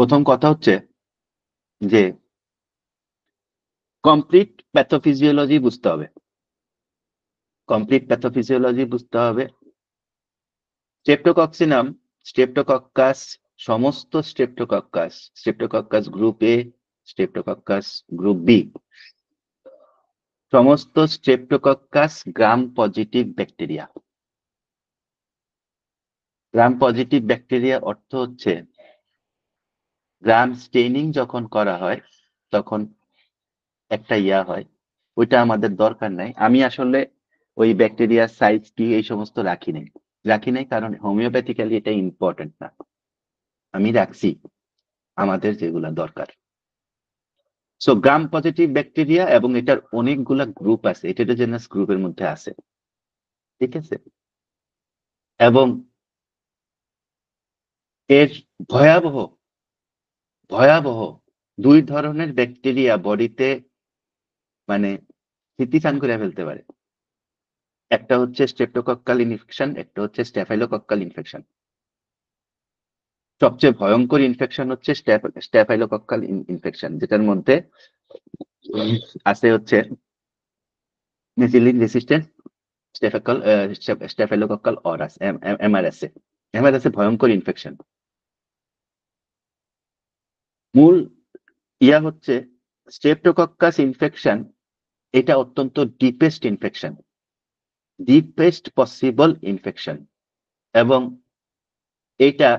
প্রথম কথা হচ্ছে যে কমপ্লিট প্যাথোফিজিওলজি বুঝতে হবে। কমপ্লিট প্যাথোফিজিওলজি বুঝতে হবে। স্ট্রেপ্টোকক্সিনাম, স্ট্রেপ্টোকক্কাস, সমস্ত streptococcus group A, streptococcus group B, সমস্ত streptococcus gram positive bacteria. Gram positive bacteria অর্থ হচ্ছে গ্রাম স্টেইনিং যখন করা হয় তখন একটা হয়, ওইটা আমাদের দরকার নাই। আমি আসলে ওই ব্যাকটেরিয়ার সাইজ কি এই সমস্ত রাখি নাই কারণ হোমিওপ্যাথিক্যালি এটা ইম্পর্টেন্ট না। আমি রাখছি আমাদের যেগুলা দরকার। সো গ্রাম পজিটিভ ব্যাকটেরিয়া এবং এটার অনেকগুলা গ্রুপ আছে, হেটেরোজেনাস গ্রুপের মধ্যে আছে, ঠিক আছে। এবং এর ভয়াবহ ভয়াবহ দুই ধরনের ব্যাকটেরিয়া বডিতে মানে স্থিতিস্থান করে ফেলতে পারে। একটা হচ্ছে স্ট্রেপ্টোকক্কাল ইনফেকশন, একটা হচ্ছে স্ট্যাফাইলোকক্কাল ইনফেকশন। সবচেয়ে ভয়ঙ্কর ইনফেকশন হচ্ছে স্ট্যাফাইলোকক্কাল ইনফেকশন, যেটার মধ্যে আছে হচ্ছে মেথিলিন resistant staphylococcal Aorus, MRSA. MRSA ভয়ঙ্কর ইনফেকশন। মূল হচ্ছে স্ট্রেপ্টোকক্কাস ইনফেকশন, এটা অত্যন্ত deepest infection, deepest possible infection. এবং এটা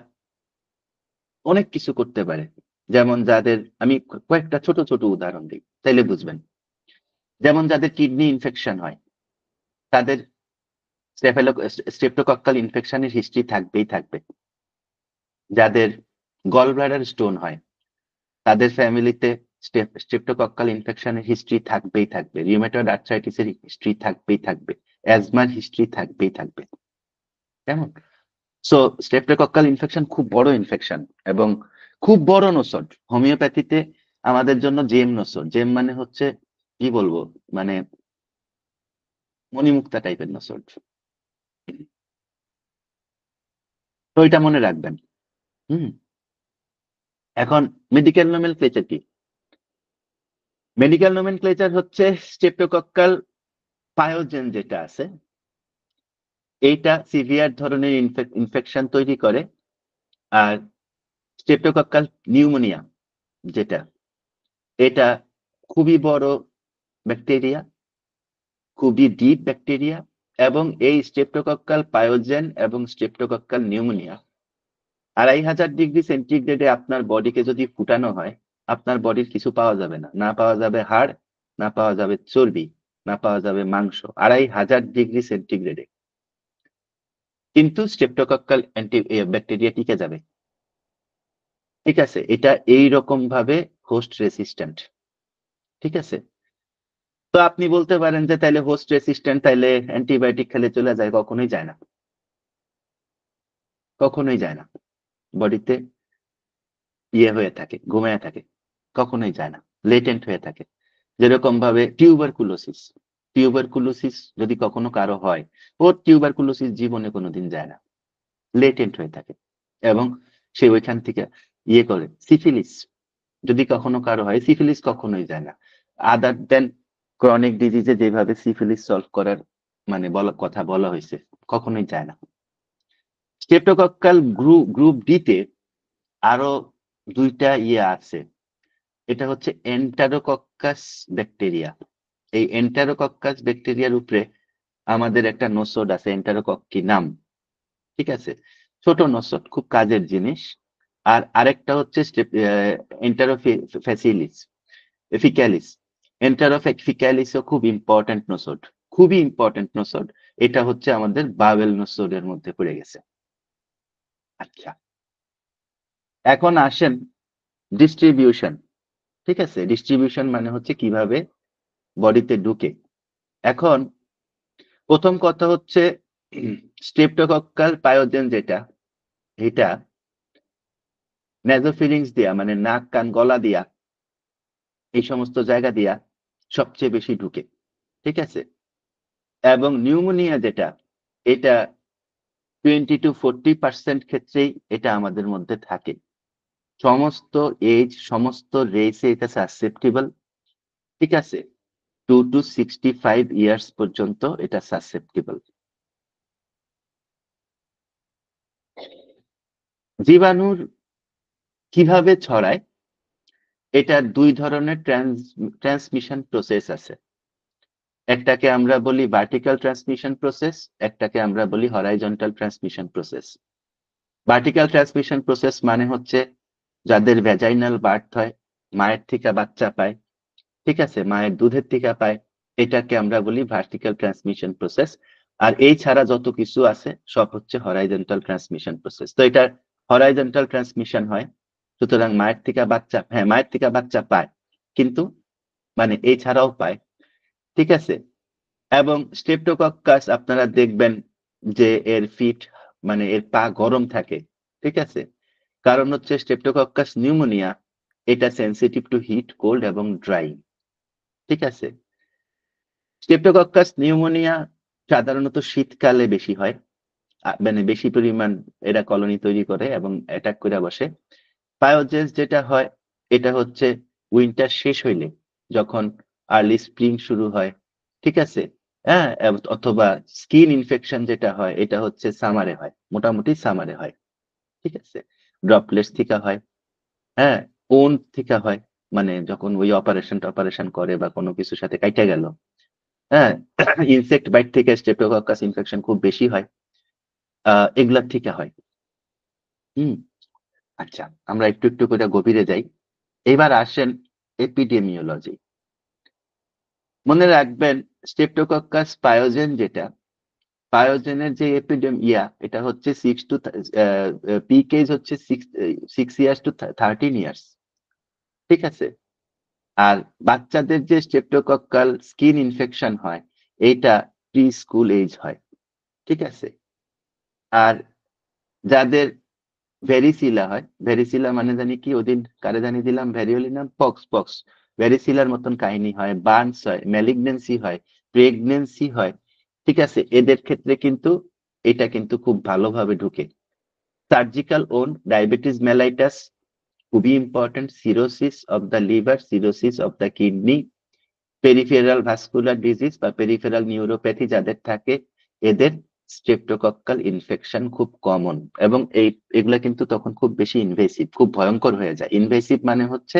অনেক কিছু করতে পারে। যেমন যাদের, আমি কয়েকটা ছোট ছোট উদাহরণ দিই তাইলে বুঝবেন। যেমন যাদের কিডনি ইনফেকশন হয় তাদের স্ট্রেপ্টোকক্কাল ইনফেকশনের হিস্ট্রি থাকবেই থাকবে। যাদের গল ব্লাডার স্টোন হয় তাদের ফ্যামিলিতে স্ট্রেপ্টোকক্কাল ইনফেকশনের হিস্ট্রি থাকবেই থাকবে। রিউমেটয়েড আর্থ্রাইটিসের হিস্ট্রি থাকবেই থাকবে। অ্যাজমার হিস্ট্রি থাকবেই থাকবে। কেমন? সো স্ট্রেপ্টোকক্কাল ইনফেকশন খুব বড় ইনফেকশন এবং খুব বড় নোসড। হোমিওপ্যাথিতে আমাদের জন্য জেম নোসড, জেম মানে হচ্ছে কি বলবো, মানে মণিমুক্তা টাইপের নোসড। তো এটা মনে রাখবেন। হুম। এখন মেডিকেল নোমেনক্লেচার কি? মেডিকেল নোমেনক্লেচার হচ্ছে স্ট্রেপ্টোকক্কাল পায়োজেন যেটা আছে, এইটা সিভিয়ার ধরনের ইনফেকশন তৈরি করে। আর স্ট্রেপ্টোকক্কাল নিউমোনিয়া যেটা, এটা খুবই বড় ব্যাকটেরিয়া, খুবই ডিপ ব্যাকটেরিয়া। এবং এই স্ট্রেপ্টোকক্কাল পায়োজেন এবং স্ট্রেপ্টোকক্কাল নিউমোনিয়া 2500 ডিগ্রি সেন্টিগ্রেডে আপনার বডিকে যদি ফুটানো হয়, আপনার বডির কিছু পাওয়া যাবে না। না পাওয়া যাবে হাড়, না পাওয়া যাবে চর্বি, না পাওয়া যাবে মাংস। 2500 ডিগ্রি সেন্টিগ্রেডে কিন্তু স্ট্রেপ্টোকক্কাল ব্যাকটেরিয়া টিকে যাবে। ঠিক আছে, এটা এই রকম ভাবে হোস্ট রেসিস্ট্যান্ট। ঠিক আছে। তো আপনি বলতে পারেন যে তাইলে হোস্ট রেসিস্ট্যান্ট, তাইলে অ্যান্টিবায়োটিক খেলে চলে যায়? কখনোই যায় না, কখনোই যায় না। বডিতে হয়ে থাকে, ঘুমায় থাকে, কখনোই যায় না, লেটেন্ট হয়ে থাকে। যেরকম ভাবে টিউবারকুলোসিস, টিউবারকুলোসিস যদি কখনো কারো হয়, ওর টিউবারকুলোসিস জীবনে কোনোদিন যায় না, লেটেন্ট হয়ে থাকে। এবং সে ওইখান থেকে করে। সিফিলিস যদি কখনো কারো হয়, সিফিলিস কখনোই যায় না। আদার দেন ক্রনিক ডিজিজে যেভাবে সিফিলিস সলভ করার কথা বলা হয়েছে, কখনোই যায় না। স্ট্রেপ্টোকক্কাল গ্রুপ ডি তে আরো দুইটা আছে। এটা হচ্ছে এন্টারোকক্কাস ব্যাকটেরিয়া। এই এন্টারোকক্কাস ব্যাকটেরিয়ার উপরে আমাদের একটা নোসড আছে, এন্টারোকক্কি নাম। ঠিক আছে, ছোট নোসড, খুব কাজের জিনিস। আর আরেকটা হচ্ছে এন্টারোফ্যাসিলিস ফিক্যালিস। এন্টারোফিক্যালিসও খুব ইম্পর্টেন্ট নোসড, খুবই ইম্পর্টেন্ট নোসড। এটা হচ্ছে আমাদের বাবেল নোসডের মধ্যে পড়ে গেছে। আচ্ছা, এখন আসেন ডিস্ট্রিবিউশন। ঠিক আছে, ডিস্ট্রিবিউশন মানে হচ্ছে কিভাবে বডিতে ঢুকে। এখন প্রথম কথা হচ্ছে স্ট্রেপ্টোকক্কাল পায়োজেন যেটা, এটা নেজোফিরিংস দিয়া, মানে নাক কান গলা দিয়া, এই সমস্ত জায়গা দিয়া সবচেয়ে বেশি ঢুকে। ঠিক আছে। এবং নিউমোনিয়া যেটা, এটা 20 to 40% ক্ষেত্রেই এটা আমাদের মধ্যে থাকে। সমস্ত এজ, সমস্ত রেসে এটা সাসেপ্টেবল। ঠিক আছে, 2 to 65 ইয়ার্স পর্যন্ত এটা সাসেপ্টেবল। জীবাণুর কিভাবে ছড়ায়, এটা দুই ধরনের ট্রান্সমিশন প্রসেস আছে। একটাকে আমরা বলি ভার্টিক্যাল ট্রান্সমিশন প্রসেস, একটাকে আমরা বলি horizontal transmission process. Vertical transmission process মানে হচ্ছে যাদের ভ্যাজাইনাল বার্থ হয়, মায়ের থেকে বাচ্চা পায়, ঠিক আছে, মায়ের দুধের থেকে পায়, এটাকে আমরা বলি ভার্টিক্যাল ট্রান্সমিশন প্রসেস। আর এই ছাড়া যত কিছু আছে সব হচ্ছে হরাইজন্টাল ট্রান্সমিশন প্রসেস। তো এটা হরাইজন্টাল ট্রান্সমিশন হয়, সুতরাং মায়ের থেকে বাচ্চা, হ্যাঁ মায়ের থেকে বাচ্চা পায়, কিন্তু মানে এই ছাড়াও পায়, ঠিক আছে। এবং স্ট্রেপ্টোকক্কাস আপনারা দেখবেন যে এর ফিট মানে এর পা গরম থাকে, ঠিক আছে, কারণ হচ্ছে স্ট্রেপ্টোকক্কাস নিউমোনিয়া এটা সেনসিটিভ টু হিট, কোল্ড এবং ড্রাই, ঠিক আছে। স্ট্রেপ্টোকক্কাস নিউমোনিয়া সাধারণত শীতকালে বেশি হয়, মানে বেশি পরিমাণ এরা কলোনি তৈরি করে এবং অ্যাটাক করে বসে। পায়োজেস যেটা হয় এটা হচ্ছে উইন্টার শেষ হইলে, যখন আর্লি স্প্রিং শুরু হয়, ঠিক আছে, হ্যাঁ, অথবা স্কিন ইনফেকশন যেটা হয় এটা হচ্ছে সামারে হয়, মোটামুটি সামারে হয়, ঠিক আছে। ড্রপলেটস থেকে হয়, হ্যাঁ, কোন থেকে হয়, মানে যখন ওই অপারেশন করে বা কোনো কিছুর সাথে কাইটা গেল, হ্যাঁ, ইনসেক্ট বাইট থেকে স্ট্রেপ্টোকক্কাস ইনফেকশন খুব বেশি হয়, এগুলার থেকে হয়। হুম, আচ্ছা, আমরা একটু একটু করে গভীরে যাই। এবার আসেন এপিডেমিওলজি। মনে রাখবেন স্ট্রেপ্টোকক্কাস পায়োজেন যেটা, পায়োজেনের যে এটা হচ্ছে 6 to পিক এজ হচ্ছে 6 ইয়ার্স টু 13 ইয়ার্স, ঠিক আছে। আর বাচ্চাদের যে স্ট্রেপ্টোকক্কাল স্কিন ইনফেকশন হয় এইটা প্রি স্কুল এজ হয়, ঠিক আছে। আর যাদের ভেরিসিলা হয়, ভেরিসিলা মানে জানি কি, ওদিন কারে জানি দিলাম ভ্যারিওলিনাম, পক্স, ভেরিসিলার মতন কাহিনী হয়, বার্নস হয়, ম্যালিগনেন্সি হয়, প্রেগনেন্সি হয়, ঠিক আছে। এদের ক্ষেত্রে কিন্তু এটা কিন্তু খুব ভালোভাবে ঢুকে। সার্জিক্যাল ওন ডায়াবেটিস মেলাইটাস খুবই important, cirrhosis of the liver, cirrhosis of the kidney, peripheral vascular disease বা পেরিফেরাল নিউরোপ্যাথি যাদের থাকে এদের স্ট্রেপ্টোকক্কাল ইনফেকশন খুব কমন। এবং এগুলা কিন্তু তখন খুব বেশি ইনভেসিভ, খুব ভয়ঙ্কর হয়ে যায়। ইনভেসিভ মানে হচ্ছে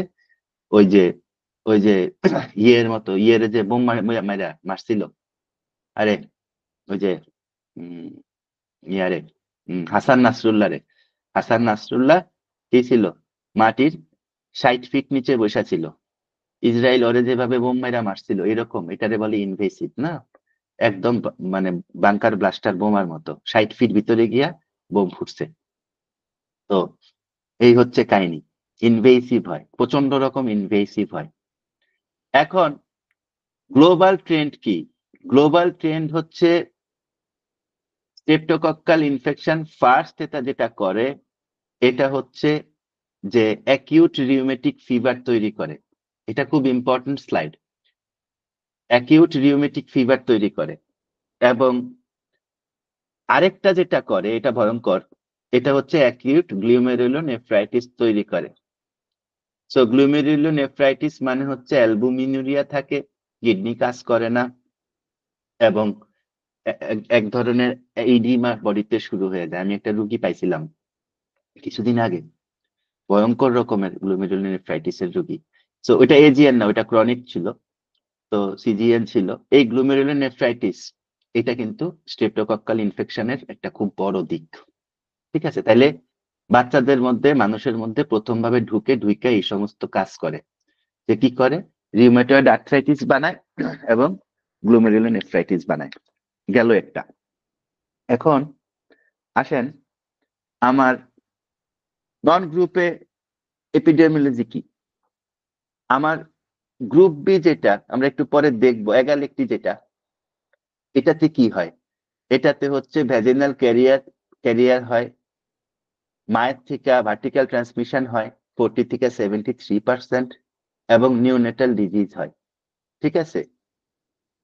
ওই যে ওই যে ইয়ের মতো, ইয়ের যে বোম মারা মারছিল, আরে ওই যে উম ইয়ারে হাসান নাসরুল্লাহ রে, হাসান নাসরুল্লাহ কি ছিল, মাটির 60 ফিট নিচে বসা ছিল, ইসরায়েল ওরে যেভাবে বোম মাইরা মারছিল এরকম, এটারে বলে ইনভেসিভ না, একদম মানে বাংকার ব্লাস্টার বোমার মতো 60 ফিট ভিতরে গিয়া বোম ফুটছে। তো এই হচ্ছে কাহিনী, ইনভেসিভ হয়, প্রচন্ড রকম ইনভেসিভ হয়। এখন গ্লোবাল ট্রেন্ড কি? গ্লোবাল ট্রেন্ড হচ্ছে স্ট্রেপ্টোকক্কাল ইনফেকশন ফার্স্ট এটা যেটা করে এটা হচ্ছে যে অ্যাকিউট রিউমেটিক ফিভার তৈরি করে। এটা খুব important slide, acute rheumatic fever তৈরি করে। এবং আরেকটা যেটা করে এটা ভয়ঙ্কর, এটা হচ্ছে অ্যাকিউট গ্লিউমেরুলোনেফ্রাইটিস তৈরি করে। সো গ্লিউমেরুলোনেফ্রাইটিস মানে হচ্ছে অ্যালবুমিনুরিয়া থাকে, কিডনি কাজ করে না, এবং এক ধরনের ইডিমা বডিতে শুরু হয়ে যায়। আমি একটা রুগী পাইছিলাম কিছুদিন আগে, ভয়ঙ্কর রকমের গ্লুমেরুলোনেফ্রাইটিস এর রুগী। সো ওটা এজিএন না, ওটা ক্রনিক ছিল, তো সিজিএন ছিল। এই গ্লুমেরুলোনেফ্রাইটিস এটা কিন্তু স্ট্রেপ্টোকক্কাল ইনফেকশনের একটা খুব বড় দিক, ঠিক আছে। তাইলে বাচ্চাদের মধ্যে, মানুষের মধ্যে প্রথম ভাবে ঢুকে এই সমস্ত কাজ করে, যে কি করে, রিউমেটয়েড আর্থ্রাইটিস বানায় এবং গ্লুমেরুলোনেফ্রাইটিস বানায়, গেল একটা। এখন আসেন আমার নন গ্রুপে এপিডেমিওলজি কি। আমার গ্রুপ বি যেটা আমরা একটু পরে দেখবো, এগালেকটি যেটা, এটাতে কি হয়, এটাতে হচ্ছে ভ্যাজিনাল ক্যারিয়ার ক্যারিয়ার হয়, মায়ের থেকে ভার্টিক্যাল ট্রান্সমিশন হয় 40 থেকে 73%, এবং নিউনেটাল ডিজিজ হয়, ঠিক আছে।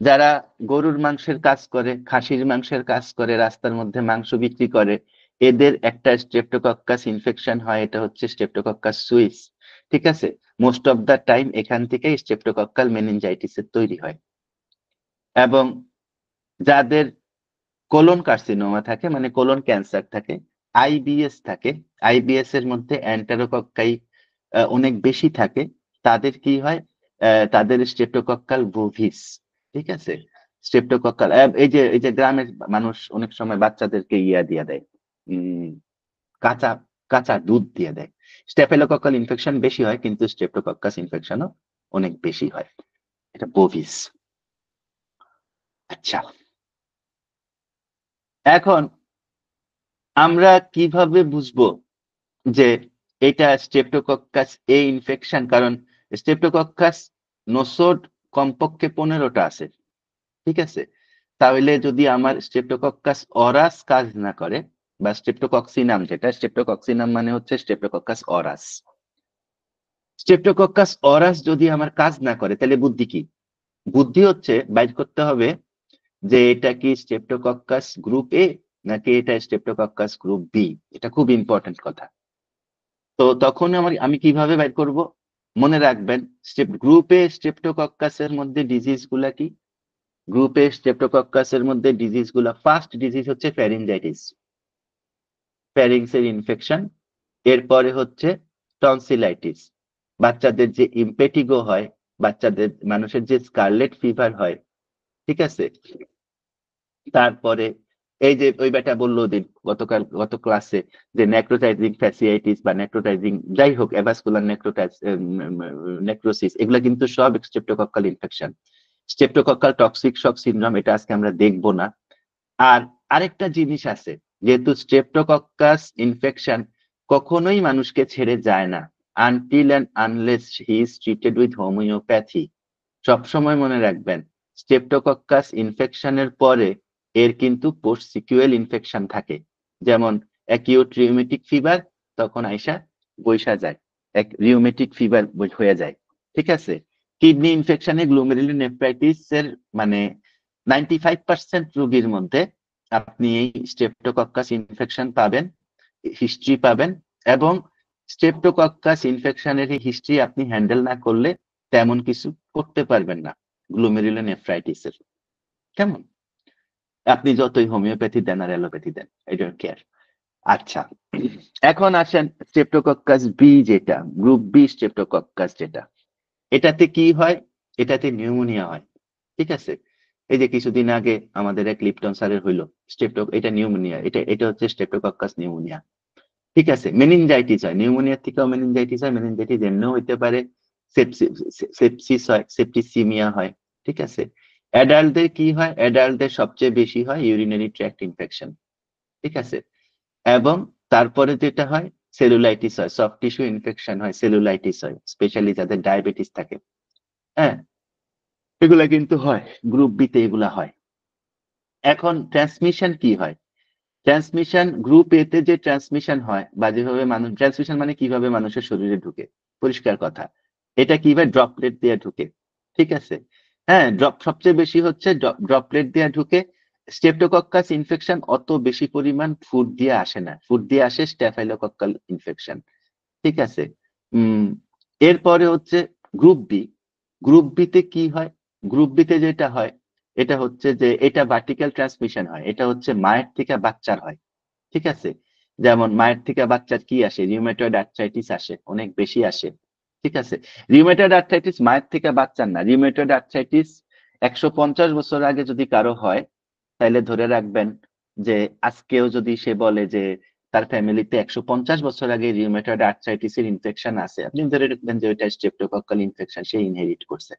যারা গরুর মাংসের কাজ করে, খাসির মাংসের কাজ করে, রাস্তার মধ্যে মাংস বিক্রি করে, এদের একটা স্ট্রেপ্টোকক্কাস ইনফেকশন হয়, এটা হচ্ছে স্ট্রেপ্টোকক্কাস সুইস। ঠিক আছে, মোস্ট অফ দা টাইম এখান থেকে স্ট্রেপ্টোকক্কাল মেনিনজাইটিসের তৈরি হয়। এবং যাদের কোলন কার্সিনোমা থাকে, মানে কোলন ক্যান্সার থাকে, আইবিএস থাকে, আইবিএস এর মধ্যে এন্টারোকক্কাই অনেক বেশি থাকে, তাদের কি হয়, তাদের স্ট্রেপ্টোকক্কাল বোভিস। ঠিক আছে, স্ট্রেপ্টোকক্কাল, এই যে গ্রামের মানুষ অনেক সময় বাচ্চাদেরকে ইয়া দিয়ে দেয়, উম কাঁচা কাঁচা দুধ দিয়ে দেয়। স্টেফেলোকক্কাল ইনফেকশন বেশি হয়, কিন্তু স্ট্রেপ্টোকক্কাস ইনফেকশনও অনেক বেশি হয়। এটা বোভিস। আচ্ছা, এখন আমরা কিভাবে বুঝবো যে এটা স্ট্রেপ্টোকক্কাস এ ইনফেকশন? কারণ স্ট্রেপ্টোকক্কাস নোসোড কমপক্ষে 15টা আছে। ঠিক আছে, তাহলে যদি আমার স্ট্রেপ্টোকক্কাস অরাস কাজ না করে, বা স্ট্রেপ্টোকক্সিনাম, যেটা স্ট্রেপ্টোকক্সিনাম মানে হচ্ছে স্ট্রেপ্টোকক্কাস অরাস, স্ট্রেপ্টোকক্কাস অরাস যদি আমার কাজ না করে, তাহলে বুদ্ধি কি? বুদ্ধি হচ্ছে বাইর করতে হবে যে এটা কি স্ট্রেপ্টোকক্কাস গ্রুপ এ নাকি এটা স্ট্রেপ্টোকক্কাস গ্রুপ বি। এটা খুব ইম্পর্টেন্ট কথা। তো তখন আমি কিভাবে বের করব? মনে রাখবেন, গ্রুপে স্ট্রেপ্টোকক্কাসের মধ্যে ডিজিজ গুলা কি? গ্রুপে স্ট্রেপ্টোকক্কাসের মধ্যে ডিজিজ গুলা, ফার্স্ট ডিজিজ হচ্ছে ফ্যারিনজাইটিস, ফ্যারিংস এর ইনফেকশন। এরপরে হচ্ছে টনসিলাইটিস, বাচ্চাদের যে ইম্পেটিগো হয়, বাচ্চাদের মানুষের যে স্কারলেট ফিভার হয়। ঠিক আছে, তারপরে এই যে ওই বেটা বললো দিন গত ক্লাসে, যে নেক্রোটাইজিং ফ্যাসিয়াইটিস বা নেক্রোটাইজিং, যাই হোক, অ্যাভাসকুলার নেক্রোসিস, এগুলা কিন্তু সব streptococcal infection. Streptococcal toxic shock syndrome, এটা আজকে আমরা দেখবো না। আর আরেকটা জিনিস আছে, যেহেতু স্ট্রেপ্টোকক্কাস ইনফেকশন কখনোই মানুষকে ছেড়ে যায় না, until and unless he is treated with homeopathy. সবসময় মনে রাখবেন, স্ট্রেপ্টোকক্কাস ইনফেকশনের পরে এর কিন্তু পোস্ট সিকুয়েল ইনফেকশন থাকে। যেমন অ্যাকিউট রিউমেটিক ফিভার, তখন আইসা বৈশা যায়, এক রিউমেটিক ফিভার হয়ে যায়। ঠিক আছে, কিডনি ইনফেকশনে গ্লোমেরুলোনেফ্রাইটিস এর মানে 95% রোগীর মধ্যে আপনি এই স্ট্রেপ্টোকক্কাস ইনফেকশন পাবেন, হিস্ট্রি পাবেন। এবং স্ট্রেপ্টোকক্কাস ইনফেকশনের এই হিস্ট্রি আপনি হ্যান্ডেল না করলে তেমন কিছু করতে পারবেন না গ্লোমেরুলোনেফ্রাইটিস এর। কেমন? আপনি যতই হোমিওপ্যাথি দেন আর অ্যালোপ্যাথি দেন, আই ডোন্ট কেয়ার। আচ্ছা, এখন আসেন স্ট্রেপ্টোকক্কাস বি, যেটা গ্রুপ বি স্ট্রেপ্টোকক্কাস, যেটা এটাতে কি হয়? এটাতে নিউমোনিয়া হয়। ঠিক আছে, এই যে কিছুদিন আগে আমাদের এক লিপটন স্যারের হইলো এটা নিউমোনিয়া, এটা হচ্ছে স্ট্রেপ্টোকক্কাস নিউমোনিয়া। ঠিক আছে, মেনিনজাইটিস হয়, নিউমোনিয়ার থেকেও মেনিনজাইটিস হয়, মেনিনজাইটিস এমনিও হইতে পারে, সেপসিস হয়, সেপ্টিসিমিয়া হয়। ঠিক আছে, অ্যাডাল্টদের কি হয়? অ্যাডাল্টদের সবচেয়ে বেশি হয় ইউরিনারি ট্র্যাক্ট ইনফেকশন। ঠিক আছে, এবং তারপরে যেটা হয়, সেলুলাইটিস হয়, সফট টিস্যু ইনফেকশন হয়, সেলুলাইটিস হয়, স্পেশালি যাদের ডায়াবেটিস থাকে। হ্যাঁ, এগুলা কিন্তু হয়, গ্রুপ বি তে এগুলা হয়। এখন ট্রান্সমিশন কি হয়? ট্রান্সমিশন গ্রুপ এ তে যে ট্রান্সমিশন হয়, বা যেভাবে মানুষ, ট্রান্সমিশন মানে কিভাবে মানুষের শরীরে ঢুকে, পরিষ্কার কথা, এটা কিভাবে ড্রপলেট দিয়ে ঢুকে। ঠিক আছে, হ্যাঁ, সবচেয়ে বেশি হচ্ছে ড্রপলেট দিয়ে ঢুকে। স্ট্রেপ্টোকক্কাস ইনফেকশন অত বেশি পরিমাণ ফুড দিয়ে আসে না, ফুড দিয়ে আসে স্ট্যাফাইলোকক্কাল ইনফেকশন। ঠিক আছে, উম এরপরে হচ্ছে গ্রুপ বি। গ্রুপ বি তে কি হয়? গ্রুপ বি তে যেটা হয়, এটা হচ্ছে যে এটা ভার্টিক্যাল ট্রান্সমিশন হয়, এটা হচ্ছে মায়ের থেকে বাচ্চার হয়। ঠিক আছে, যেমন মায়ের থেকে বাচ্চার কি আসে? রিউমেটয়েড আর্থ্রাইটিস আসে, অনেক বেশি আসে। ঠিক আছে, রিউমেটয়েড আর্থ্রাইটিস মায়ের থেকে বাচ্চার না। রিউমেটয়েড আর্থ্রাইটিস 150 বছর আগে যদি কারো হয়, তাহলে ধরে রাখবেন যে আজকেও যদি সে বলে যে তার ফ্যামিলিতে 150 বছর আগে রিউমেটয়েড আর্থ্রাইটিস এর ইনফেকশন আছে, আপনি ধরে রাখবেন যে ওইটা স্ট্রেপ্টোকক্কাল ইনফেকশন সে ইনহেরিট করছে।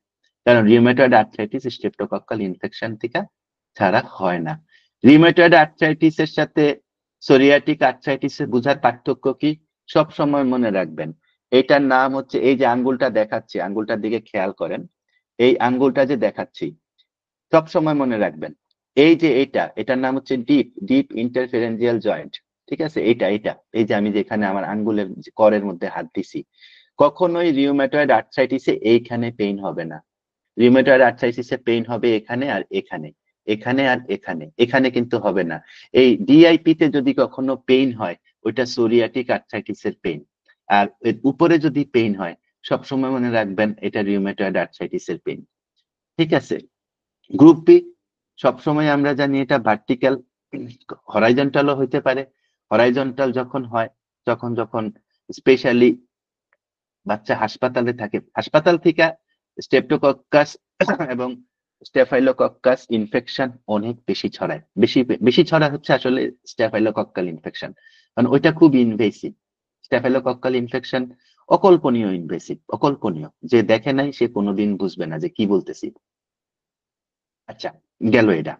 কারণ রিউমেটয়েড আর্থ্রাইটিস স্ট্রেপ্টোকক্কাল ইনফেকশন থেকে ছাড়া হয় না। রিউমেটয়েড আর্থ্রাইটিস এর সাথে সোরিয়াটিক আর্থ্রাইটিস এর বোঝার পার্থক্য কি? সব সময় মনে রাখবেন, এটার নাম হচ্ছে, এই যে আঙ্গুলটা দেখাচ্ছি, আঙ্গুলটার দিকে খেয়াল করেন, এই আঙ্গুলটা যে দেখাচ্ছি, সব সময় মনে রাখবেন, এই যে এটার নাম হচ্ছে ডিপ ডিপ ইন্টারফেরেঞ্জিয়াল জয়েন্ট। ঠিক আছে, এটা এই যে আমি যেখানে আমার আঙ্গুলের করের মধ্যে হাত দিছি, কখনোই রিউমেটয়েড আর্থ্রাইটিসে এইখানে পেইন হবে না। রিউমেটয়েড আর্থ্রাইটিসে পেইন হবে এখানে আর এখানে। এখানে আর এখানে, এখানে কিন্তু হবে না। এই ডিআইপি তে যদি কখনো পেইন হয়, ওইটা সোরিয়াটিক আর্থ্রাইটিসের পেইন। আর এর উপরে যদি পেইন হয়, সবসময় মনে রাখবেন এটা রিউমেটয়েড আর্থ্রাইটিসের পেইন। ঠিক আছে। গ্রুপ বি সবসময় আমরা জানি এটা ভার্টিক্যাল, হরাইজন্টালও হইতে পারে। হরাইজন্টাল যখন হয়, যখন স্পেশালি বাচ্চা হাসপাতালে থাকে, হাসপাতাল থেকে স্টেপটোকক্কাস এবং স্টেফাইলোকক্কাস ইনফেকশন অনেক বেশি ছড়ায়। বেশি বেশি ছড়ায় হচ্ছে আসলে স্টেফাইলোকক্কাল ইনফেকশন, কারণ ওইটা খুব ইনভেসিভ। স্টেফাইলোকক্কাল ইনফেকশন অকল্পনীয় ইনভেসিভ, অকল্পনীয়। যে দেখে নাই সে কোনোদিন বুঝবে না যে কি বলতেছি। আচ্ছা, গেল এটা।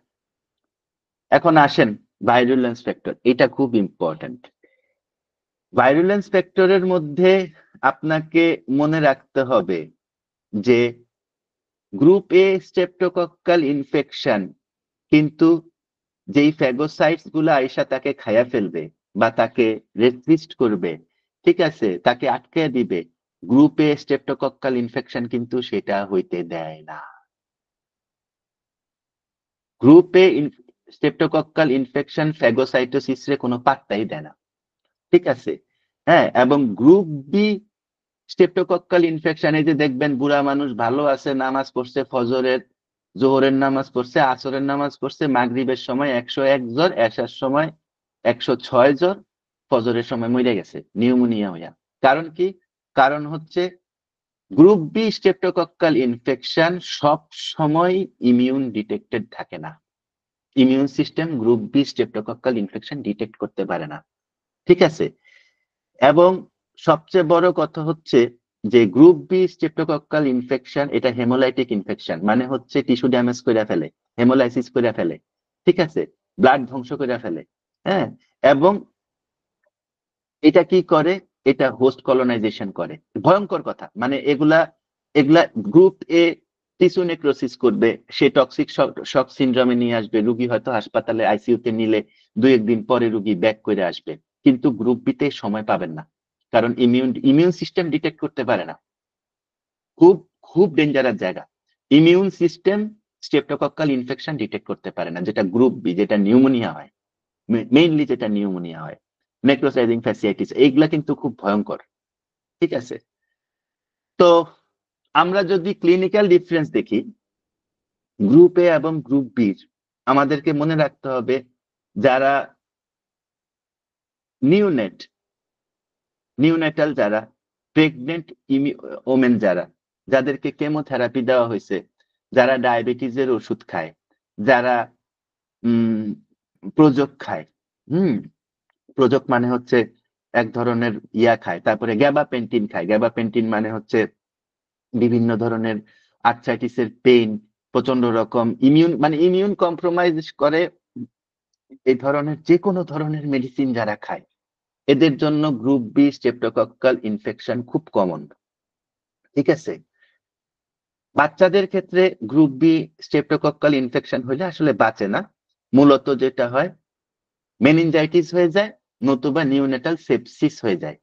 এখন আসেন ভাইরুলেন্স ফ্যাক্টর, এটা খুব ইম্পর্টেন্ট। ভাইরুলেন্স ফ্যাক্টরের মধ্যে আপনাকে মনে রাখতে হবে যে গ্রুপ এ স্ট্রেপ্টোকক্কাল ইনফেকশন কিন্তু যেই ফ্যাগোসাইটস গুলো আইসা তাকে খাইয়া ফেলবে বা তাকে রেস্ট্রিক্ট করবে, ঠিক আছে, তাকে আটকে দিবে, গ্রুপ এ স্ট্রেপ্টোকক্কাল ইনফেকশন কিন্তু সেটা হইতে দেয় না। গ্রুপ এ স্ট্রেপ্টোকক্কাল ইনফেকশন ফ্যাগোসাইটোসিস রে কোনো পাত্তাই দেয় না। ঠিক আছে। হ্যাঁ, এবং গ্রুপ বি স্টেপটোকক্কাল ইনফেকশন, এই যে দেখবেন বুড়া মানুষ ভালো আছে, নামাজ পড়ছে, ফজরের জোহরের নামাজ পড়ছে, আসরের নামাজ পড়ছে, মাগরিবের সময় 101 জ্বর, এশার সময় 106 জ্বর, ফজরের সময় মরে গেছে নিউমোনিয়া হইয়া। কারণ কি? কারণ হচ্ছে গ্রুপ বি স্টেপটোকক্কাল ইনফেকশন সব সময় ইমিউন ডিটেক্টেড থাকে না। Immune system group B streptococcal infection detect করতে পারে না। ঠিক আছে। এবং সবচেয়ে বড় কথা হচ্ছে যে গ্রুপ বি স্ট্রেপ্টোকক্কাল ইনফেকশন এটা হেমোলাইটিক ইনফেকশন, মানে হচ্ছে টিস্যু ড্যামেজ করে ফেলে, হেমোলাইসিস করে ফেলে। ঠিক আছে, ব্লাড ধ্বংস করে ফেলে। হ্যাঁ, এবং এটা কি করে? এটা হোস্ট কলোনাইজেশন করে। ভয়ঙ্কর কথা, মানে এগুলা এগুলা গ্রুপ এ টিস্যু নেক্রোসিস করবে, সে টক্সিক শক সিনড্রোমে নিয়ে আসবে, রুগী হয়তো হাসপাতালে আইসিইউতে নিলে 2-1 দিন পরে রুগী ব্যাক করে আসবে। কিন্তু গ্রুপ বি তে সময় পাবেন না, কারণ ইমিউন সিস্টেম ডিটেক্ট করতে পারে না। খুব খুব ডেঞ্জারাস জায়গা। Immune system streptococcal infection detect করতে পারে না, যেটা গ্রুপ বি, যেটা নিউমোনিয়া হয়, মেইনলি যেটা নিউমোনিয়া হয়, নেক্রোসাইজিং ফ্যাসিয়াইটিস, এইগুলা কিন্তু খুব ভয়ঙ্কর। ঠিক আছে। তো আমরা যদি ক্লিনিক্যাল ডিফারেন্স দেখি গ্রুপ এ এবং গ্রুপ বির, আমাদেরকে মনে রাখতে হবে যারা নিউনেট নিউনেটাল, যারা প্রেগনেন্ট ওমেন, যারা যাদেরকে কেমোথেরাপি দেওয়া হয়েছে, যারা ডায়াবেটিসের ওষুধ খায়, যারা প্রোজক খায়, হুম, প্রোজক মানে হচ্ছে এক ধরনের ইয়া খায়, তারপরে গ্যাবাপেন্টিন খায়। গ্যাবাপেন্টিন মানে হচ্ছে বিভিন্ন ধরনের আর্থ্রাইটিসের পেইন, প্রচন্ড রকম ইমিউন কম্প্রোমাইজ করে, এই ধরনের যে কোনো ধরনের মেডিসিন যারা খায়, এদের জন্য গ্রুপ বি স্ট্রেপ্টোকক্কাল ইনফেকশন খুব কমন। ঠিক আছে। বাচ্চাদের ক্ষেত্রে গ্রুপ বি স্ট্রেপ্টোকক্কাল ইনফেকশন হলে আসলে বাঁচে না, মূলত যেটা হয় মেনিনজাইটিস হয়ে যায়, নতুবা নিউনেটাল সেপসিস হয়ে যায়।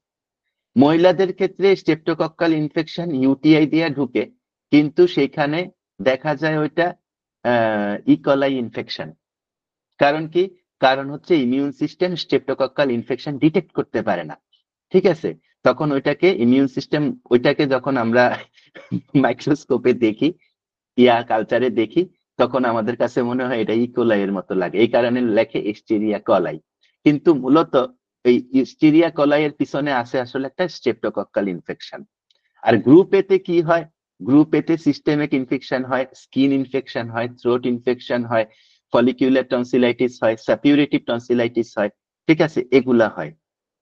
মহিলাদের ক্ষেত্রে স্ট্রেপ্টোকক্কাল ইনফেকশন ইউটিআই দিয়ে ঢুকে, কিন্তু সেখানে দেখা যায় ওইটা ইকলাই ইনফেকশন। কারণ কি? কারণ হচ্ছে immune system streptococcal infection detect করতে পারে না। ঠিক আছে। তখন ওইটাকে ইমিউন সিস্টেম, ওইটাকে যখন আমরা মাইক্রোস্কোপে দেখি, কালচারে দেখি, তখন আমাদের কাছে মনে হয় এটা ইকোলাই এর মতো লাগে, এই কারণে লেখে এস্টেরিয়া কলাই। কিন্তু মূলত এই এস্টেরিয়া কলাই এর পিছনে আছে আসলে একটা স্ট্রেপ্টোকক্কাল ইনফেকশন। আর গ্রুপ এতে কি হয়? গ্রুপ এতে সিস্টেমিক ইনফেকশন হয়, স্কিন ইনফেকশন হয়, থ্রোট ইনফেকশন হয়, ফলিকিউলার টনসিলাইটিস হয়, সাপিউরেটিভ টনসিলাইটিস হয়। ঠিক আছে, এগুলা হয়।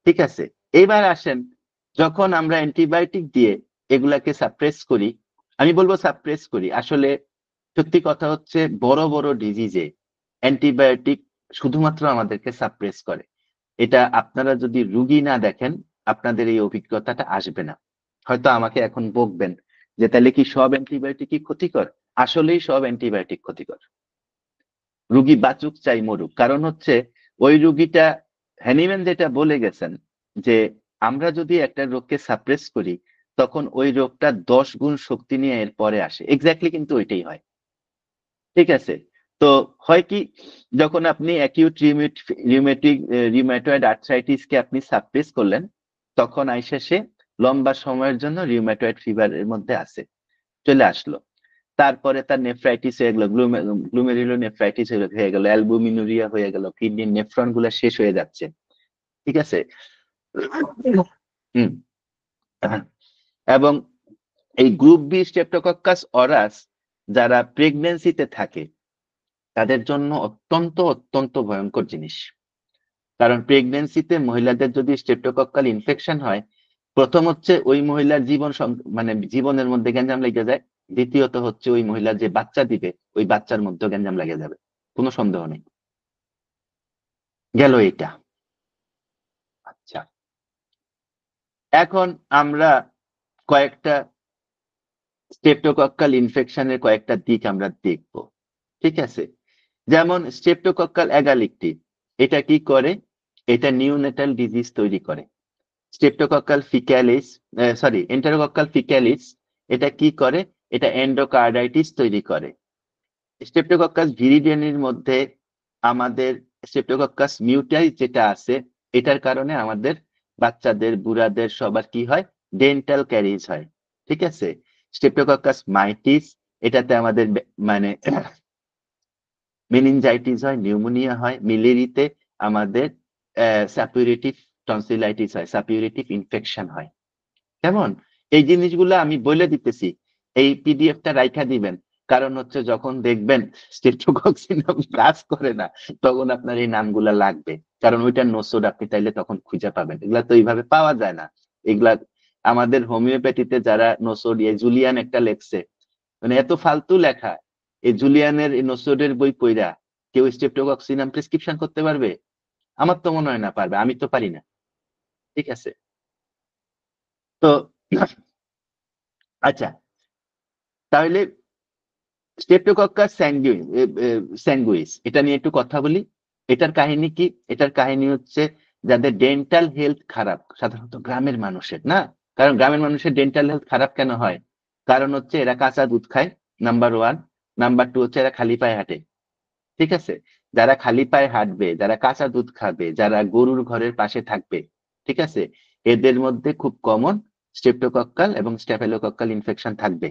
ঠিক আছে। এবার আসেন, যখন আমরা অ্যান্টিবায়োটিক দিয়ে এগুলাকে সাপ্রেস করি, আমি বলবো সাপ্রেস করি, আসলে সত্যি কথা হচ্ছে বড় বড় ডিজিজে অ্যান্টিবায়োটিক শুধুমাত্র আমাদেরকে সাপ্রেস করে। এটা আপনারা যদি রুগী না দেখেন, আপনাদের এই অভিজ্ঞতাটা আসবে না। হয়তো আমাকে এখন বকবেন যে তাহলে কি সব অ্যান্টিবায়োটিকই ক্ষতিকর? আসলেই সব অ্যান্টিবায়োটিক ক্ষতিকর। রুগী বাঁচুক চাই মরুক, কারণ হচ্ছে ওই রুগীটা, হ্যানিম্যান যেটা বলে গেছেন যে আমরা যদি একটা রোগকে সাপ্রেস করি, তখন ওই রোগটা 10 গুণ শক্তি নিয়ে এর পরে আসে। এক্স্যাক্টলি কিন্তু ওইটাই হয়। ঠিক আছে। তো হয় কি, যখন আপনি অ্যাকিউট রিউমেটয়েড আর্থ্রাইটিসকে আপনি সাপ্রেস করলেন, তখন আইসা সে লম্বা সময়ের জন্য রিউমেটয়েড ফিভারের মধ্যে চলে আসলো। তারপরে তার নেফ্রাইটিস হয়ে গেল, গ্লুমেরুলার নেফ্রাইটিস হয়ে গেল, অ্যালবুমিনুরিয়া হয়ে গেল, কিডনির নেফ্রন গুলা শেষ হয়ে যাচ্ছে। ঠিক আছে। হুম। এবং এই গ্রুপ বি স্ট্রেপ্টোকক্কাস অরাস যারা প্রেগনেন্সিতে থাকে তাদের জন্য অত্যন্ত অত্যন্ত ভয়ঙ্কর জিনিস। কারণ প্রেগনেন্সিতে মহিলাদের যদি স্ট্রেপ্টোকক্কাল ইনফেকশন হয়, প্রথম হচ্ছে ওই মহিলার মানে জীবনের মধ্যে গ্যাঞ্জাম লেগে যায়। দ্বিতীয়ত হচ্ছে ওই মহিলার যে বাচ্চা দিবে ওই বাচ্চার মধ্যে গ্যাঞ্জাম লেগে যাবে, কোনো সন্দেহ নেই। গেল এটা। আচ্ছা, এখন আমরা কয়েকটা স্ট্রেপ্টোকক্কাল ইনফেকশনের কয়েকটা দিক আমরা দেখব। ঠিক আছে। যেমন স্ট্রেপ্টোকক্কাল অ্যাগালিকটি, এটা কি করে? এটা নিউনেটাল ডিজিজ তৈরি করে। স্ট্রেপ্টোকক্কাল ফিক্যালিস, এন্টারোকক্কাল ফিক্যালিস, এটা কি করে? এটা এন্ডোকার্ডাইটিস তৈরি করে। স্ট্রেপ্টোকক্কাস ভিরিডিয়ানির মধ্যে আমাদের স্ট্রেপ্টোকক্কাস মিউটাইস যেটা আছে, এটার কারণে আমাদের বাচ্চাদের, বুড়াদের সবার কি হয়? ডেন্টাল ক্যারিজ হয়। ঠিক আছে। স্ট্রেপ্টোকক্কাস মাইটিস, এটাতে আমাদের মানে মেনিনজাইটিস হয়, নিউমোনিয়া হয়। মিলেরিতে আমাদের সাপিউরেটিভ টনসিলাইটিস হয়, সাপিউরেটিভ ইনফেকশন হয়। কেমন? এই জিনিসগুলো আমি বলে দিতেছি, এই পিডিএফটা রাইখা দিবেন। কারণ হচ্ছে যখন দেখবেন স্ট্রেপ্টোকক্সিনাম কাজ করে না, তখন আপনার এই নামগুলা লাগবে। কারণ ওইটা নোসোড আপনি তাইলে তখন খুঁজে পাবেন। এগুলা তো এইভাবে পাওয়া যায় না। এগুলা আমাদের হোমিওপ্যাথিতে যারা নোসোড, জুলিয়ান একটা লেখছে, মানে এত ফালতু লেখা। এই জুলিয়ানের এই নোসোডের বই পইরা কেউ স্ট্রেপ্টোকক্সিনাম প্রেসক্রিপশন করতে পারবে? আমার তো মনে হয় না পারবে, আমি তো পারি না। ঠিক আছে। তো আচ্ছা, তাহলে স্ট্রেপ্টোকক্কাস স্যাঙ্গুইস, এটা নিয়ে একটু কথা বলি। এটার কাহিনী কি? এটার কাহিনী হচ্ছে যাদের ডেন্টাল হেলথ খারাপ, সাধারণত গ্রামের মানুষের, না? কারণ গ্রামের মানুষের ডেন্টাল হেলথ খারাপ কেন হয়? কারণ হচ্ছে এরা কাঁচা দুধ খায়, নাম্বার ওয়ান। নাম্বার টু হচ্ছে এরা খালি পায়ে হাঁটে। ঠিক আছে। যারা খালি পায়ে হাঁটবে, যারা কাঁচা দুধ খাবে, যারা গরুর ঘরের পাশে থাকবে, ঠিক আছে, এদের মধ্যে খুব কমন স্ট্রেপ্টোকক্কাল এবং স্ট্যাফিলোকক্কাল ইনফেকশন থাকবে।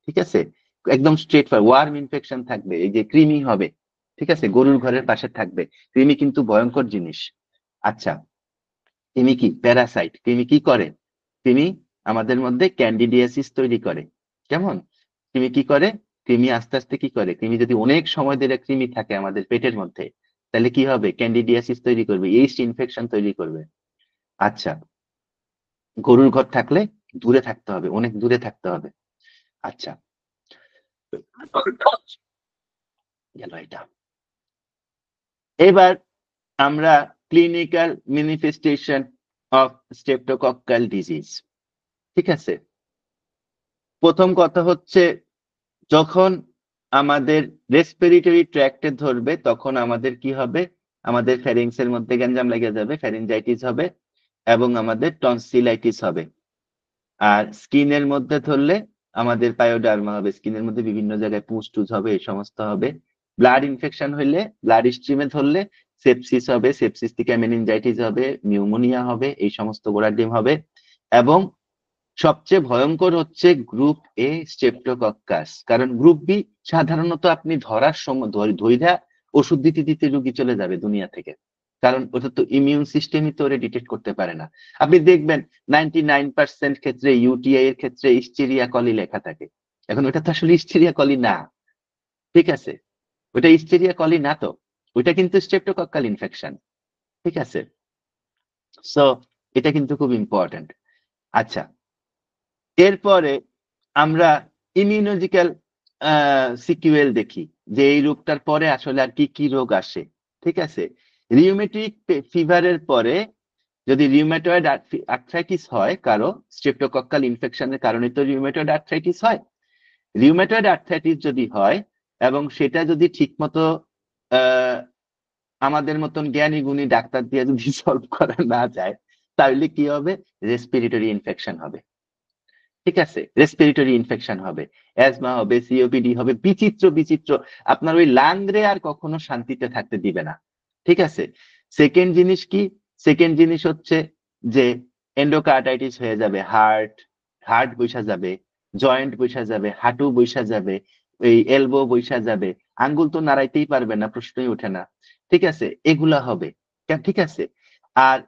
ঠিক আছে। একদম স্ট্রেট ওয়ার্ম ইনফেকশন থাকবে, এই যে কৃমি হবে। ঠিক আছে, গরুর ঘরের পাশে থাকবে। কৃমি কিন্তু ভয়ঙ্কর জিনিস। আচ্ছা, কৃমি কি? প্যারাসাইট। কৃমি কি করে? কৃমি আমাদের মধ্যে ক্যান্ডিডিয়াসিস তৈরি করে। কেমন? কৃমি কি করে? কৃমি আস্তে আস্তে কি করে? কৃমি যদি অনেক সময় ধরে কৃমি থাকে আমাদের পেটের মধ্যে, তাহলে কি হবে? ক্যান্ডিডিয়াসিস তৈরি করবে, ইস্ট ইনফেকশন তৈরি করবে। আচ্ছা, গরুর ঘর থাকলে দূরে থাকতে হবে, অনেক দূরে থাকতে হবে। আচ্ছা, গেল এটা। এবার আমরা clinical manifestation of streptococcal disease. ঠিক আছে। প্রথম কথা হচ্ছে, যখন আমাদের রেসপিরেটরি ট্র্যাক্টে ধরবে তখন আমাদের কি হবে? আমাদের ফ্যারিংস এর মধ্যে গ্যাঞ্জাম লেগে যাবে, ফ্যারিনজাইটিস হবে, এবং আমাদের টনসিলাইটিস হবে। আর স্কিনের মধ্যে ধরলে আমাদের পায়োডার্মা হবে, স্কিনের মধ্যে বিভিন্ন জায়গায় পুঁজ টুজ হবে, এই সমস্ত হবে। ব্লাড ইনফেকশন হইলে, ব্লাড স্ট্রিমে ধরলে সেপসিস হবে, সেপসিস থেকে মেনিনজাইটিস হবে, নিউমোনিয়া হবে, এই সমস্ত গোড়ার ডিম হবে। এবং সবচেয়ে ভয়ঙ্কর হচ্ছে গ্রুপ এ স্ট্রেপ্টোকক্কাস। কারণ গ্রুপ বি সাধারণত আপনি ধরার সময় ধৈর্যা ওষুধ দিতে দিতে রুগী চলে যাবে দুনিয়া থেকে। কারণ ওটা তো ইমিউন সিস্টেমই তো ওরা ডিটেক্ট করতে পারে না। আপনি দেখবেন 99% ক্ষেত্রে ইউটিআই এর ক্ষেত্রে ইস্টেরিয়া কলি লেখা থাকে। এখন ওটা তো আসলে ইস্টেরিয়া কলি না। ঠিক আছে। ওটা ইস্টেরিয়া কলি না তো, ওইটা কিন্তু স্ট্রেপ্টোকক্কাল ইনফেকশন। ঠিক আছে। সো এটা কিন্তু খুব ইম্পর্টেন্ট। আচ্ছা, এরপরে আমরা ইমিউনোলজিক্যাল সিকুয়েল দেখি, যে এই রোগটার পরে আসলে আর কি কি রোগ আসে। ঠিক আছে। রিউমেটিক ফিভারের পরে যদি রিউমেটয়েড আর্থ্রাইটিস হয় কারো, স্ট্রেপ্টোকক্কাল ইনফেকশনের কারণে তো রিউমেটয়েড আর্থ্রাইটিস হয়। রিউমেটয়েড আর্থ্রাইটিস যদি হয় এবং সেটা যদি ঠিকমতো আহ আমাদের মতন জ্ঞানী গুণী ডাক্তার দিয়ে যদি সলভ করা না যায়, তাহলে কি হবে? রেসপিরেটরি ইনফেকশন হবে। ঠিক আছে, রেসপিরেটরি ইনফেকশন হবে, অ্যাজমা হবে, সিওপিডি হবে, বিচিত্র বিচিত্র, আপনার ওই লাংরে আর কখনো শান্তিতে থাকতে দিবে না। ঠিক আছে, সেকেন্ড জিনিস কি, সেকেন্ড জিনিস হচ্ছে যে এন্ডোকার্ডাইটিস হয়ে যাবে, হার্ট হার্ট বৈসা যাবে, জয়েন্ট বৈসা যাবে, হাঁটু বৈসা যাবে, এই এলবো বৈসা যাবে, আঙ্গুল তো নাড়াইতেই পারবে না, প্রশ্নই ওঠে না। ঠিক আছে, এগুলা হবে। ঠিক আছে, আর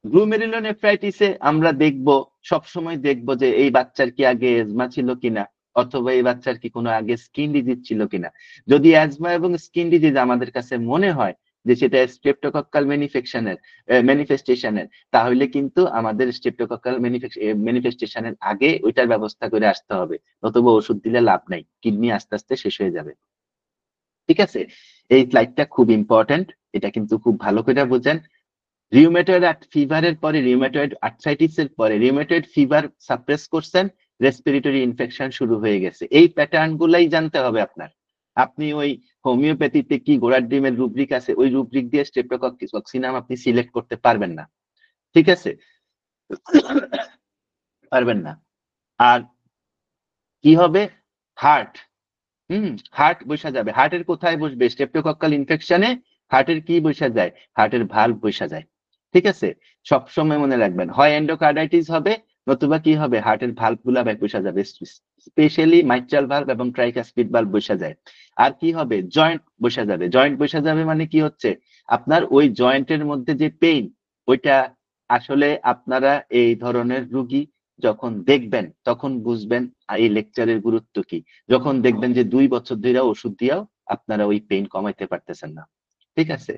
গ্লুমেরুলোনেফ্রাইটিসে আমরা দেখব, সবসময় দেখব যে এই বাচ্চার কি আগে এজমা ছিল কিনা, অথবা এই বাচ্চার কি কোনো আগে স্কিন ডিজিজ ছিল কিনা। যদি অ্যাজমা এবং স্কিন ডিজিজ আমাদের কাছে মনে হয় যে সেটা স্ট্রেপ্টোকক্কাল ম্যানিফেস্টেশনের, তাহলে কিন্তু আমাদের স্ট্রেপ্টোকক্কাল ম্যানিফেস্টেশনের আগে ওইটার ব্যবস্থা করে আসতে হবে, অথবা ওষুধ দিলে লাভ নাই, কিডনি আস্তে আস্তে শেষ হয়ে যাবে। ঠিক আছে, এই স্লাইডটা খুব ইম্পর্টেন্ট, এটা কিন্তু খুব ভালো করে বোঝেন। রিউমেটয়েড ফিভারের পরে, রিউমেটয়েড আর্থ্রাইটিসের পরে রিউমেটয়েড ফিভার সাপ্রেস করছেন, রেসপিরেটরি ইনফেকশন শুরু হয়ে গেছে। এই প্যাটার্ন গুলাই জানতে হবে আপনার। আপনি ওই হোমিওপ্যাথিতে কি গোড়ার ডিমের রুব্রিক আছে, ওই রুব্রিক দিয়ে স্ট্রেপ্টোকক্সিনাম আপনি সিলেক্ট করতে পারবেন না। ঠিক আছে, পারবেন না। আর কি হবে, হার্ট, হার্ট বসা যাবে। হার্টের কোথায় বসবে, স্ট্রেপ্টোকক্কাল ইনফেকশনে হার্টের কি বসা যায়, হার্টের ভালভ বসা যায়। ঠিক আছে, সবসময় মনে রাখবেন, হয় এন্ডোকার্ডাইটিস হবে, নতুবা কি হবে, হার্টের ভালভ গুলা বসা যাবে, স্পেশালি মাইট্রাল ভালভ এবং ট্রাইকাসপিড ভালভ বসা যায়। আর কি হবে, জয়েন্ট বসা যাবে। জয়েন্ট বসা যাবে মানে কি হচ্ছে, আপনার ওই জয়েন্টের মধ্যে যে পেইন, ওইটা আসলে আপনারা এই ধরনের রুগী যখন দেখবেন তখন বুঝবেন এই লেকচারের গুরুত্ব কি। যখন দেখবেন যে 2 বছর ধরে ওষুধ দিয়েও আপনারা ওই পেইন কমাইতে পারতেছেন না। ঠিক আছে,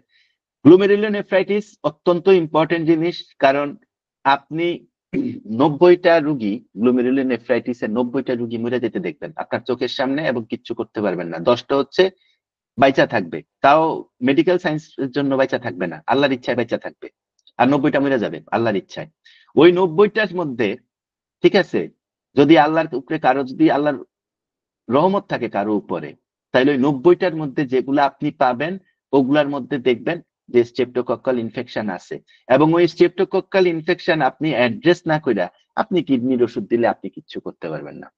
গ্লুমেরুলোনেফ্রাইটিস অত্যন্ত ইম্পর্টেন্ট জিনিস, কারণ আপনি 90টা রুগী, গ্লুমেরুলোনেফ্রাইটিসের 90টা রুগী মরে যেতে দেখবেন আপনার চোখের সামনে, এবং কিচ্ছু করতে পারবেন না। 10টা হচ্ছে বাইচা থাকবে, তাও মেডিকেল সায়েন্সের জন্য বাইচা থাকবে না, আল্লাহর ইচ্ছায় বাইচা থাকবে। আর 90টা মরে যাবে আল্লাহর ইচ্ছায়। ওই 90টার মধ্যে, ঠিক আছে, যদি আল্লাহর উপরে কারো, যদি আল্লাহর রহমত থাকে কারো উপরে, তাহলে ওই 90টার মধ্যে যেগুলো আপনি পাবেন, ওগুলার মধ্যে দেখবেন যে স্ট্রেপ্টোকক্কাল ইনফেকশন আছে। এবং ওই স্ট্রেপ্টোকক্কাল ইনফেকশন আপনি অ্যাড্রেস না কইরা আপনি কিডনির ওষুধ দিলে আপনি কিচ্ছু করতে পারবেন না।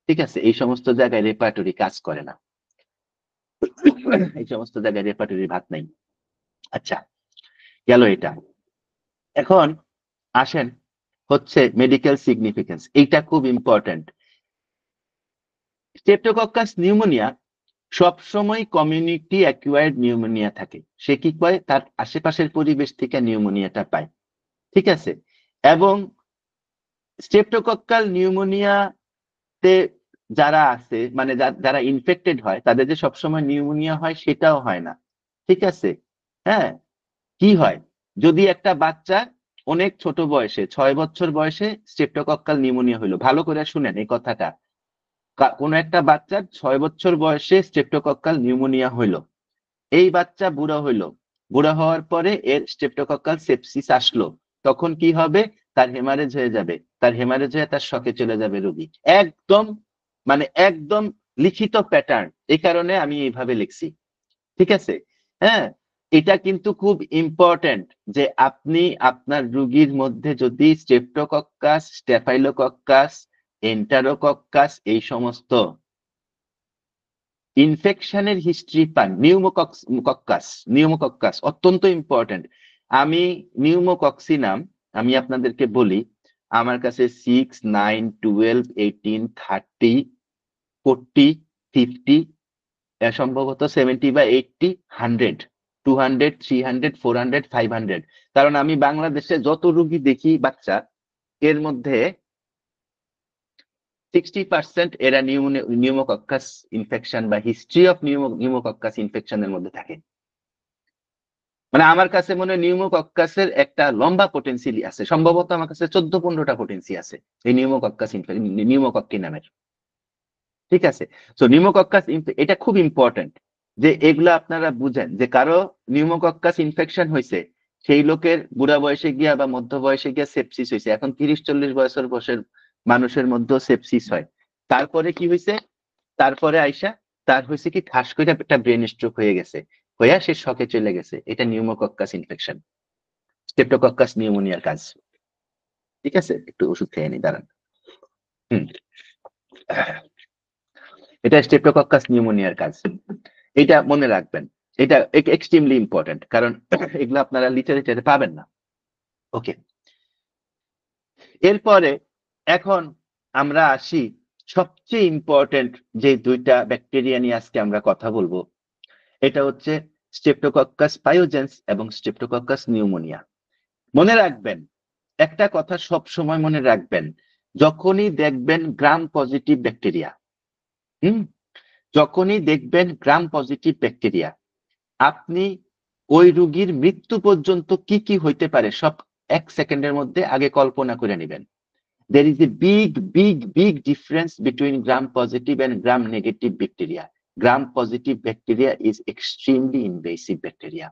ঠিক আছে, এই সমস্ত জায়গায় রেপার্টরি কাজ করে না, এই সমস্ত জায়গায় রেপার্টরি ভাত নাই। আচ্ছা, গেল এটা। এখন আসেন হচ্ছে মেডিকেল সিগনিফিকেন্স, এইটা খুব ইম্পর্টেন্ট। স্ট্রেপ্টোকক্কাস নিউমোনিয়া সবসময় কমিউনিটি অ্যাকুয়ার্ড নিউমোনিয়া থাকে। সে কি করে, তার আশেপাশের পরিবেশ থেকে নিউমোনিয়াটা পায়। ঠিক আছে, এবং স্ট্রেপ্টোকক্কাল নিউমোনিয়াতে যারা আছে, মানে যারা ইনফেক্টেড হয়, তাদের যে সবসময় নিউমোনিয়া হয় সেটাও হয় না। ঠিক আছে, হ্যাঁ, কি হয়, যদি একটা বাচ্চা অনেক ছোট বয়সে, 6 বছর বয়সে স্ট্রেপ্টোকক্কাল নিউমোনিয়া হইলো, ভালো করে শুনেন এই কথাটা, কোন একটা বাচ্চার 6 বছর বয়সে স্ট্রেপ্টোকক্কাল নিউমোনিয়া হইলো, এই বাচ্চা বুড়া হইলো, বুড়া হওয়ার পরে এর স্ট্রেপ্টোকক্কাল সেপসিস আসলো, তখন কি হবে, তার হেমারেজ হয়ে যাবে, তার হেমারেজ হয়ে তার শকে চলে যাবে রোগী। একদম, মানে একদম লিখিত প্যাটার্ন, এই কারণে আমি এইভাবে লিখছি। ঠিক আছে, হ্যাঁ, এটা কিন্তু খুব ইম্পর্টেন্ট যে আপনি আপনার রোগীর মধ্যে যদি স্ট্রেপ্টোকক্কাস, স্ট্যাফাইলোকক্কাস, এন্টারোকক্কাস, এই সমস্ত ইনফেকশনের হিস্ট্রি পান, নিউমোকক্কাস অত্যন্ত ইম্পর্টেন্ট। আমি নিউমোকক্সিনাম, আমি আপনাদেরকে বলি, আমার কাছে 6, 9, 12, 18, 30, 40, 50, সম্ভবত 70 বা 80, 100, 200, 300, 400, 500, কারণ আমি বাংলাদেশে যত রোগী দেখি বাচ্চা, এর মধ্যে 60% এরা নিউমোকক্কাস ইনফেকশন বা হিস্ট্রি অফ নিউমোকক্কাস ইনফেকশনের মধ্যে থাকে। মানে আমার কাছে মনে হয় নিউমোকক্কাসের একটা লম্বা পোটেন্সিয়ালি আছে, সম্ভবত আমার কাছে 14-15টা পোটেন্সি আছে এই নিউমোকক্কি নামের। ঠিক আছে, তো নিউমোকক্কাস, এটা খুব ইম্পর্টেন্ট যে এগুলা আপনারা বুঝেন, যে কারো নিউমোকক্কাস ইনফেকশন হয়েছে, সেই লোকের বুড়া বয়সে গিয়া বা মধ্য বয়সে গিয়া সেপসিস হয়েছে, এখন 30-40 বছরের মানুষের মধ্যে সেপসিস হয়। তারপরে কি হয়েছে, তারপরে আইসা তার হয়েছে কি, ঠাস করে একটা ব্রেন স্ট্রোক হয়ে গেছে, হইয়া সে শকে চলে গেছে। এটা নিউমোকক্কাস ইনফেকশন, স্ট্রেপ্টোকক্কাস নিউমোনিয়ার কাজ। ঠিক আছে, একটু ওষুধ খেয়ে নি, দাঁড়ান। হুম, এটা স্ট্রেপ্টোকক্কাস নিউমোনিয়ার কাজ। এটা মনে রাখবেন, এটা এক্সট্রিমলি ইম্পর্টেন্ট, কারণ এগুলো আপনারা লিটারেচারে পাবেন না। ওকে, এরপরে এখন আমরা আসি সবচেয়ে ইম্পর্টেন্ট যে দুইটা ব্যাকটেরিয়া নিয়ে আজকে আমরা কথা বলবো, এটা হচ্ছে স্ট্রেপ্টোকক্কাস পায়োজেন্স এবং স্ট্রেপ্টোকক্কাস নিউমোনিয়া। মনে রাখবেন, একটা কথা সব সময় মনে রাখবেন, যখনই দেখবেন গ্রাম পজিটিভ ব্যাকটেরিয়া, যখনই দেখবেন গ্রাম পজিটিভ ব্যাকটেরিয়া, আপনি ওই রোগীর মৃত্যু পর্যন্ত কি কি হইতে পারে সব 1 সেকেন্ডের মধ্যে আগে কল্পনা করে নেবেন। There is a big difference between gram-positive and gram-negative bacteria. Gram-positive bacteria is extremely invasive bacteria.